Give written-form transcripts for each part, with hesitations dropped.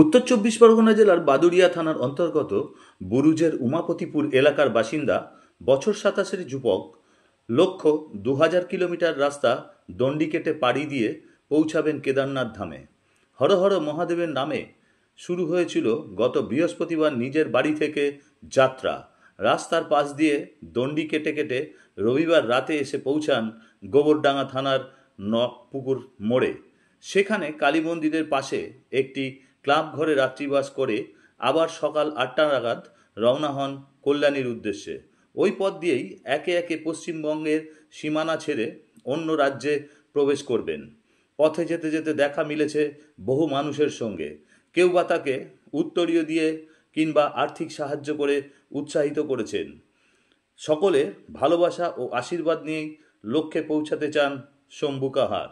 উত্তর চব্বিশ পরগনা জেলার বাদুড়িয়া থানার অন্তর্গত বুরুজের উমাপতিপুর এলাকার বাসিন্দা বছর 27-এর যুবক লক্ষ্য 2000 কিলোমিটার রাস্তা দণ্ডি কেটে পাড়ি দিয়ে পৌঁছাবেন কেদারনাথ ধামে। হর হর মহাদেবের নামে শুরু হয়েছিল গত বৃহস্পতিবার নিজের বাড়ি থেকে যাত্রা। রাস্তার পাশ দিয়ে দণ্ডি কেটে কেটে রবিবার রাতে এসে পৌঁছান গোবরডাঙ্গা থানার নপুকুর মোড়ে। সেখানে কালী মন্দিরের পাশে একটি ক্লাব ঘরে রাত্রিবাস করে আবার সকাল 8টা নাগাদ রওনা হন কল্যাণীর উদ্দেশ্যে। ওই পথ দিয়েই একে একে পশ্চিমবঙ্গের সীমানা ছেড়ে অন্য রাজ্যে প্রবেশ করবেন। পথে যেতে যেতে দেখা মিলেছে বহু মানুষের সঙ্গে। কেউ বা তাকে উত্তরীয় দিয়ে কিংবা আর্থিক সাহায্য করে উৎসাহিত করেছেন। সকলে ভালোবাসা ও আশীর্বাদ নিয়েই লক্ষ্যে পৌঁছাতে চান শম্ভু কাহার।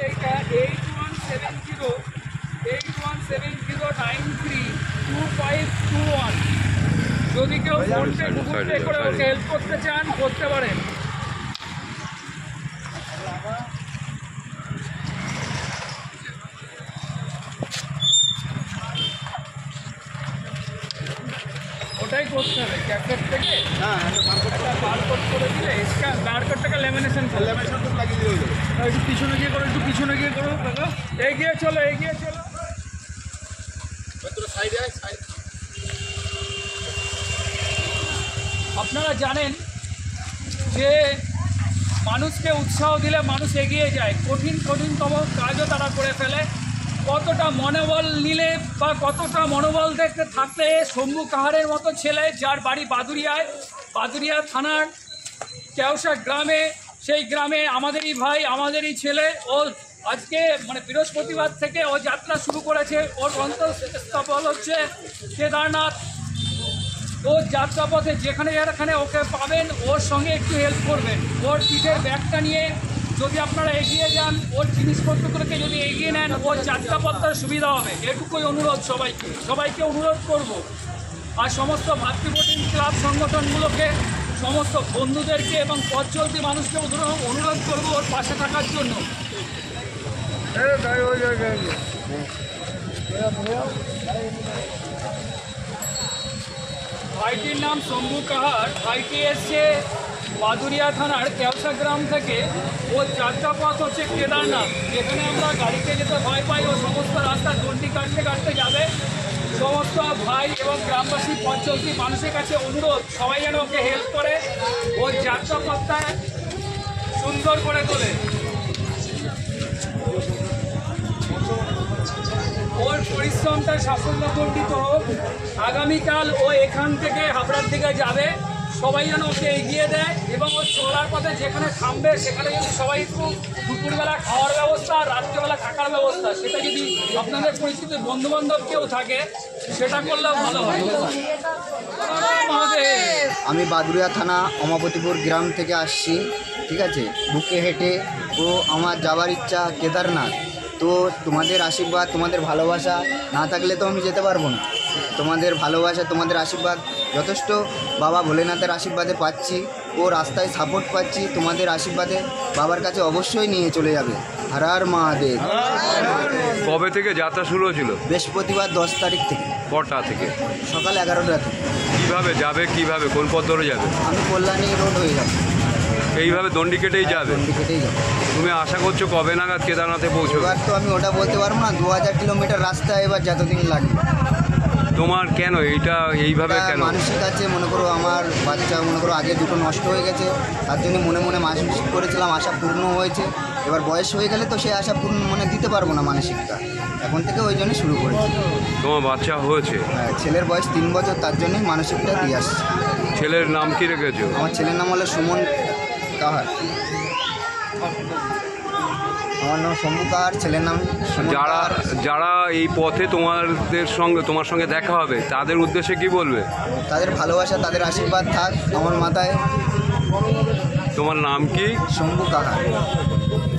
এইটা 8170932521। যদি কেউ ফোন পে গুগল পে করে ওকে হেল্প করতে চান করতে পারেন। ওটাই করতে হবে ক্যাসেট থেকে বারকোড করে দিলে বারকোডটাকে ল্যামিনেশন লাগিয়ে দিয়ে একটু পিছনে গিয়ে করো, একটু পিছনে গিয়ে করো, এগিয়ে চলো এগিয়ে চলো। আপনারা জানেন যে মানুষকে উৎসাহ দিলে মানুষ এগিয়ে যায়, কঠিনতম কাজও তারা করে ফেলে। কতটা মনোবল নিলে বা কতটা মনোবল দেখতে থাকলে শম্ভু কাহারের মতো ছেলে, যার বাড়ি বাদুড়িয়া থানার কেওসা গ্রামে, সেই গ্রামে আমাদেরই ভাই আমাদেরই ছেলে, ও আজকে বৃহস্পতিবার থেকে ও যাত্রা শুরু করেছে। ওর গন্তব্যস্থল হচ্ছে কেদারনাথ। ওর যাত্রাপথে যেখানে ওকে পাবেন ওর সঙ্গে একটু হেল্প করবেন। ওর পিঠের ব্যাগটা নিয়ে যদি আপনারা এগিয়ে যান, ওর জিনিসপত্রগুলোকে যদি এগিয়ে নেন, ওর যাত্রাপথটার সুবিধা হবে। এটুকুই অনুরোধ সবাইকে অনুরোধ করব। আর সমস্ত ভাতৃপ্রতিম ক্লাব সংগঠনগুলোকে, সমস্ত বন্ধুদেরকে এবং পথ চলতি মানুষকে অনুরোধ করব ওর পাশে থাকার জন্য। ভাইটির নাম শম্ভু কাহার। ভাইটি এসছে বাদুড়িয়া থানার কেওসা গ্রাম থেকে। ওর যাত্রাপথ হচ্ছে কেদারনাথ, যেখানে আমরা গাড়িতে যেতে ভয় পাই। ও সমস্ত রাস্তা দণ্ডি কাটতে যাবে। সমস্ত ভাই এবং গ্রামবাসী পথ চলতি মানুষের কাছে অনুরোধ, সবাই যেন ওকে হেল্প করে, ওর যাত্রাপথটা সুন্দর করে তোলে। ওর পরিশ্রমটা সাফল্যমণ্ডিত হোক। আগামীকাল ও এখান থেকে হাবড়ার দিকে যাবে। সবাই যেন ওকে এগিয়ে দেয় এবং ওর চলার পথে যেখানে থামবে সেখানে যদি সবাই একটু দুপুরবেলা খাওয়ার ব্যবস্থা, রাত্রেবেলা থাকার ব্যবস্থা, সেটা যদি আপনাদের পরিচিত বন্ধুবান্ধব কেউ থাকে সেটা করলেও ভালো হয়। আমি বাদুড়িয়া থানা উমাপতিপুর গ্রাম থেকে আসছি, ঠিক আছে। বুকে হেঁটে ও আমার যাওয়ার ইচ্ছা কেদারনাথ। তো তোমাদের আশীর্বাদ, তোমাদের ভালোবাসা না থাকলে তো আমি যেতে পারবো না। তোমাদের ভালোবাসা, তোমাদের আশীর্বাদ যথেষ্ট। বাবা ভোলেনাথের আশীর্বাদে পাচ্ছি, ও রাস্তায় সাপোর্ট পাচ্ছি। তোমাদের আশীর্বাদে বাবার কাছে অবশ্যই নিয়ে চলে যাবে। হর হর মহাদেব। কবে থেকে যাত্রা শুরু হয়েছিল? বৃহস্পতিবার 10 তারিখ থেকে। কটা থেকে? সকাল 11টা থেকে। কীভাবে যাবে, কীভাবে কোন পথ ধরে যাবে? আমি কল্যাণী রোড হয়ে যাবো। এইভাবে দণ্ডি কেটেই যাবে? দণ্ডি কেটেই যাবো। তুমি আশা করছো কবে নাগাদ কেদারনাথে পৌঁছবে? এবার তো আমি ওটা বলতে পারবো না। 2000 কিলোমিটার রাস্তা, এবার যতদিন লাগবে। তোমার কেন এইভাবে কেন? মানসিক আছে, মনে করো আমার বাচ্চা আগে দুটো নষ্ট হয়ে গেছে, তার জন্য মনে মানসিক করেছিলাম, আশা পূর্ণ হয়েছে। এবার বয়স হয়ে গেলে তো সে আশা পূর্ণ দিতে পারবো না মানসিকটা, এখন থেকে ওই জন্য শুরু করেছি। তোমার বাচ্চা হয়েছে? হ্যাঁ, ছেলের বয়স 3 বছর, তার জন্যই মানসিকটা দিয়ে আসছে। ছেলের নাম কি রেখেছো? আমার ছেলের নাম হলো সুমন কাহার। আমার নাম শম্ভু কাহার, ছেলের নাম। যারা এই পথে তোমার সঙ্গে দেখা হবে তাদের উদ্দেশ্যে কি বলবে? তাদের ভালোবাসা, তাদের আশীর্বাদ থাক আমার মাথায়। তোমার নাম কি? শম্ভু কাহার।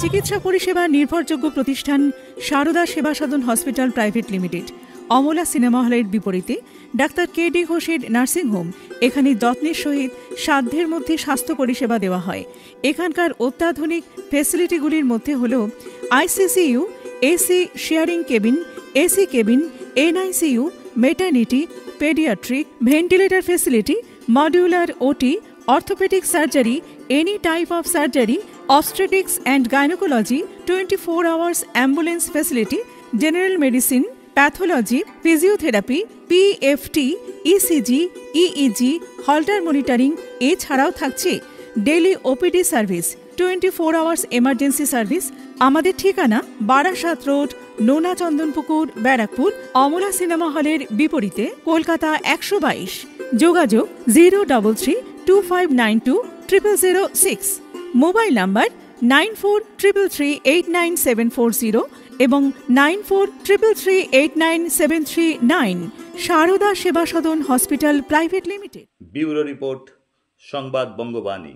চিকিৎসা পরিষেবা নির্ভরযোগ্য প্রতিষ্ঠান Sarada Seva Sadhan hospital private limited, Amala cinema হলের বিপরীতে ডাক্তার কে.ডি. ঘোষের নার্সিংহোম। এখানে যত্নের সহিত সাধ্যের মধ্যে স্বাস্থ্য পরিষেবা দেওয়া হয়। এখানকার অত্যাধুনিক ফেসিলিটিগুলির মধ্যে হল ICCU, AC sharing cabin, AC cabin, NICU, maternity, paediatric, ventilator facility, modular OT, orthopaedic surgery, any type of surgery, obstetrics and gynecology, 24 hours ambulance facility, general medicine, pathology, physiotherapy, PFT, ECG, EEG, Holter monitoring এছাড়াও থাকছে daily OPD service, 24 hours emergency service. আমাদের ঠিকানা Barasat road, নোনা Chandanpukur, Barrackpore, Amala cinema হলের বিপরীতে, কলকাতা 122। যোগাযোগ 03325920006। Mobile number 9433389740 এবং 9433389739। Sarada Seva Sadan hospital private limited. Bureau report, সংবাদ বঙ্গবাণী।